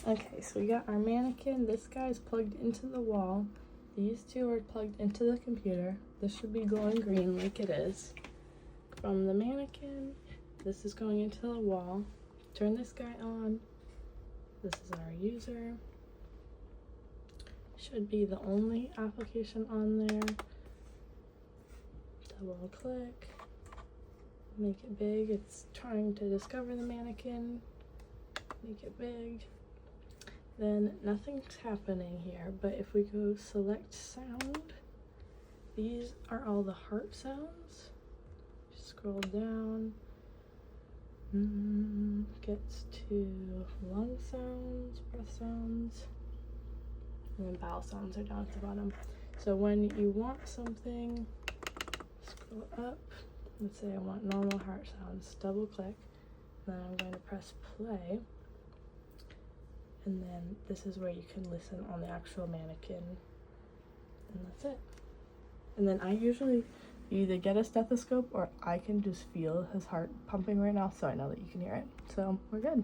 Okay, so we got our mannequin. This guy's plugged into the wall. These two are plugged into the computer. This should be glowing green like it is. From the mannequin, this is going into the wall. Turn this guy on. This is our user. Should be the only application on there. Double click. Make it big. It's trying to discover the mannequin. Make it big. Then nothing's happening here, but if we go select sound, these are all the heart sounds. Just scroll down, gets to lung sounds, breath sounds, and then bowel sounds are down at the bottom. So when you want something, scroll up. Let's say I want normal heart sounds, double click, then I'm going to press play. And then this is where you can listen on the actual mannequin, and that's it. And then I usually either get a stethoscope or I can just feel his heart pumping right now, so I know that you can hear it. So we're good.